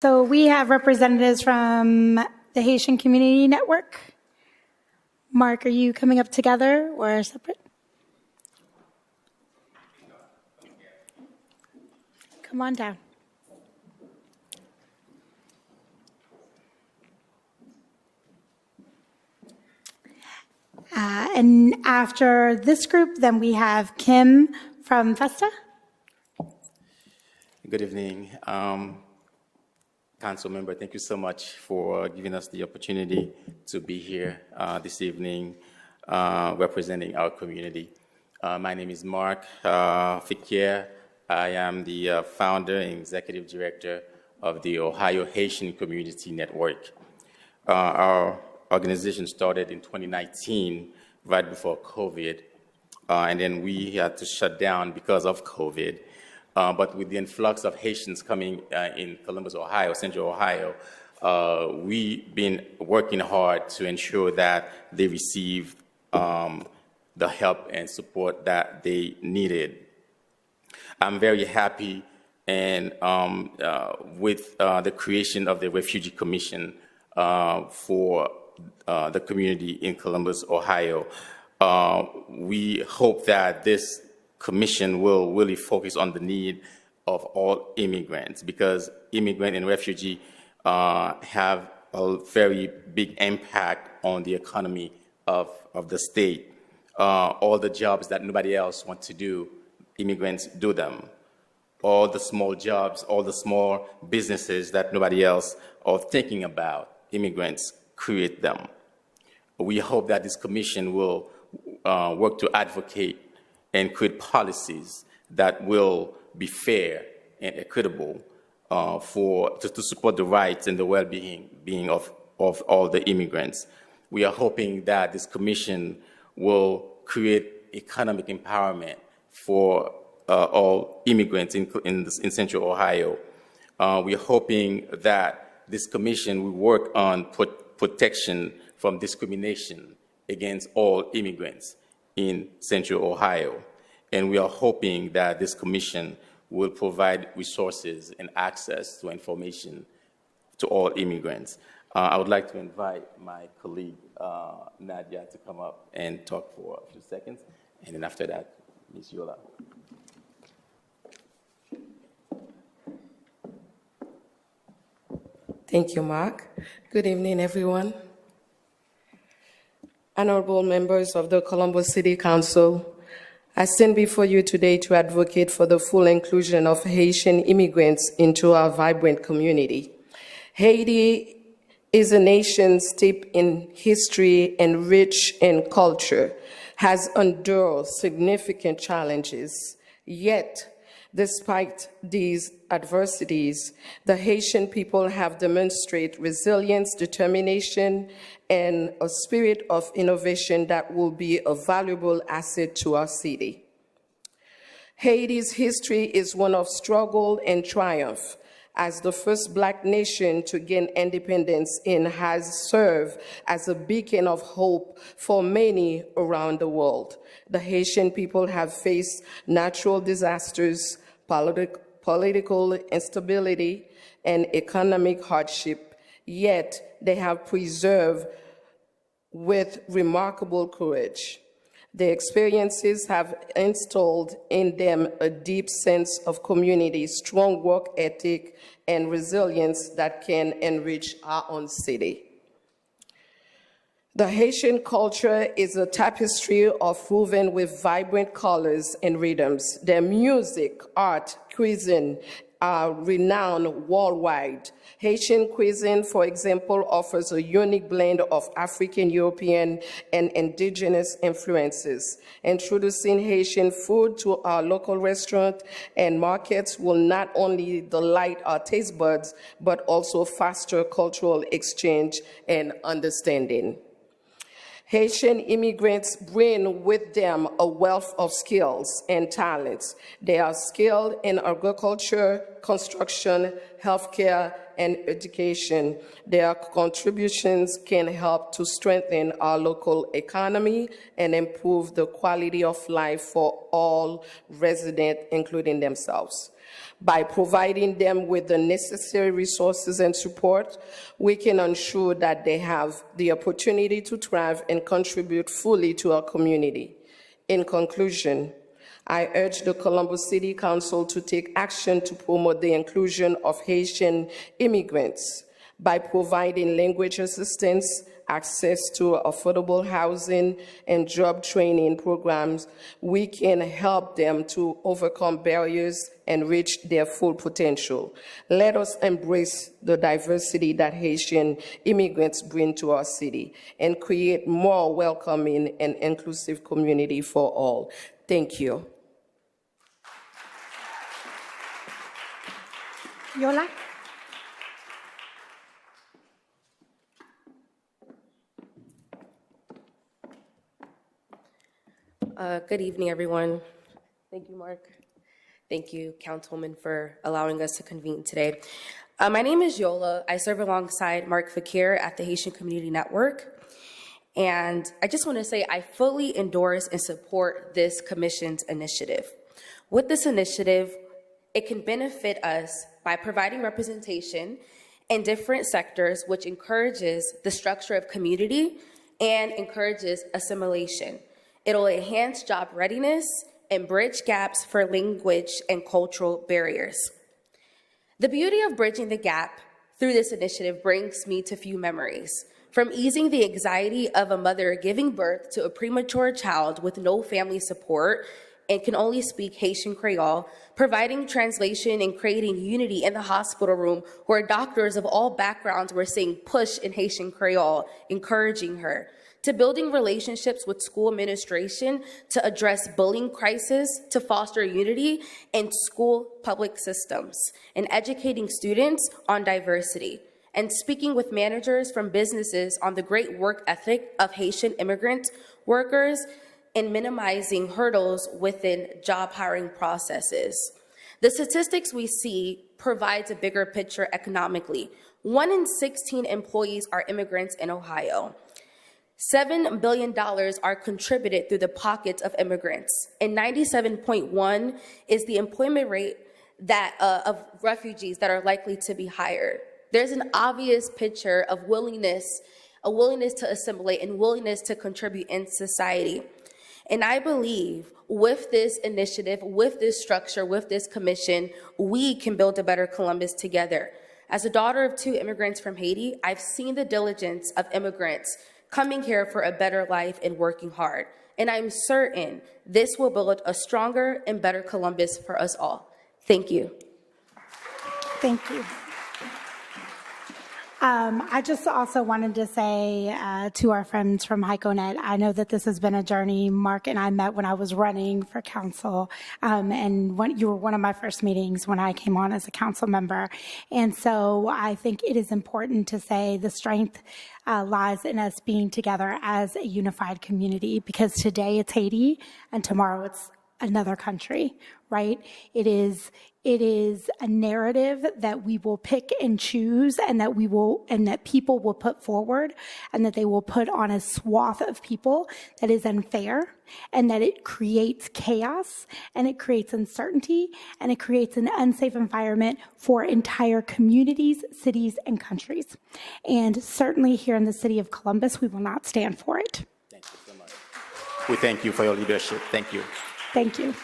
So we have representatives from the Haitian Community Network. Mark, are you coming up together or separate? Come on down. And after this group, then we have Kim from Festa. Good evening. Council member, thank you so much for giving us the opportunity to be here this evening representing our community. My name is Mark Fiquier. I am the founder and executive director of the Ohio Haitian Community Network. Our organization started in 2019, right before COVID, and then we had to shut down because of COVID. But with the influx of Haitians coming in Columbus, Ohio, Central Ohio, we've been working hard to ensure that they receive the help and support that they needed. I'm very happy and with the creation of the Refugee Commission for the community in Columbus, Ohio. We hope that this commission will really focus on the need of all immigrants, because immigrant and refugee have a very big impact on the economy of the state. All the jobs that nobody else wants to do, immigrants do them. All the small jobs, all the small businesses that nobody else is thinking about, immigrants create them. We hope that this commission will work to advocate and create policies that will be fair and equitable to support the rights and the well-being of all the immigrants. We are hoping that this commission will create economic empowerment for all immigrants in Central Ohio. We are hoping that this commission will work on protection from discrimination against all immigrants in Central Ohio. And we are hoping that this commission will provide resources and access to information to all immigrants. I would like to invite my colleague, Nadia, to come up and talk for a few seconds. And then after that, Ms. Yola. Thank you, Mark. Good evening, everyone. Honorable members of the Columbus City Council, I stand before you today to advocate for the full inclusion of Haitian immigrants into our vibrant community. Haiti is a nation steeped in history and rich in culture, has endured significant challenges. Yet, despite these adversities, the Haitian people have demonstrated resilience, determination, and a spirit of innovation that will be a valuable asset to our city. Haiti's history is one of struggle and triumph. As the first Black nation to gain independence and has served as a beacon of hope for many around the world. The Haitian people have faced natural disasters, political instability, and economic hardship, yet they have preserved with remarkable courage. Their experiences have instilled in them a deep sense of community, strong work ethic, and resilience that can enrich our own city. The Haitian culture is a tapestry woven with vibrant colors and rhythms. Their music, art, cuisine are renowned worldwide. Haitian cuisine, for example, offers a unique blend of African, European, and indigenous influences. Introducing Haitian food to our local restaurants and markets will not only delight our taste buds, but also foster cultural exchange and understanding. Haitian immigrants bring with them a wealth of skills and talents. They are skilled in agriculture, construction, healthcare, and education. Their contributions can help to strengthen our local economy and improve the quality of life for all residents, including themselves. By providing them with the necessary resources and support, we can ensure that they have the opportunity to thrive and contribute fully to our community. In conclusion, I urge the Columbus City Council to take action to promote the inclusion of Haitian immigrants by providing language assistance, access to affordable housing, and job training programs. We can help them to overcome barriers and reach their full potential. Let us embrace the diversity that Haitian immigrants bring to our city and create more welcoming and inclusive community for all. Thank you. Yola? Good evening, everyone. Thank you, Mark. Thank you, Councilwoman, for allowing us to convene today. My name is Yola. I serve alongside Mark Fakir at the Haitian Community Network. And I just want to say I fully endorse and support this commission's initiative. With this initiative, it can benefit us by providing representation in different sectors, which encourages the structure of community and encourages assimilation. It'll enhance job readiness and bridge gaps for language and cultural barriers. The beauty of bridging the gap through this initiative brings me to few memories. From easing the anxiety of a mother giving birth to a premature child with no family support and can only speak Haitian Creole, providing translation and creating unity in the hospital room where doctors of all backgrounds were saying push in Haitian Creole, encouraging her, to building relationships with school administration to address bullying crisis, to foster unity in school public systems, and educating students on diversity, and speaking with managers from businesses on the great work ethic of Haitian immigrant workers and minimizing hurdles within job hiring processes. The statistics we see provides a bigger picture economically. 1 in 16 employees are immigrants in Ohio. $7 billion are contributed through the pockets of immigrants, and 97.1 is the employment rate that of refugees that are likely to be hired. There's an obvious picture of willingness, a willingness to assimilate and willingness to contribute in society. And I believe with this initiative, with this structure, with this commission, we can build a better Columbus together. As a daughter of 2 immigrants from Haiti, I've seen the diligence of immigrants coming here for a better life and working hard. And I'm certain this will build a stronger and better Columbus for us all. Thank you. Thank you. I just also wanted to say to our friends from Haconet, I know that this has been a journey. Mark and I met when I was running for council, and you were one of my first meetings when I came on as a council member. And so I think it is important to say the strength lies in us being together as a unified community, because today it's Haiti and tomorrow it's another country, right? It is a narrative that we will pick and choose, and that people will put forward, and that they will put on a swath of people that is unfair, and that it creates chaos, and it creates uncertainty, and it creates an unsafe environment for entire communities, cities, and countries. And certainly here in the city of Columbus, we will not stand for it. Thank you so much. We thank you for your leadership. Thank you. Thank you.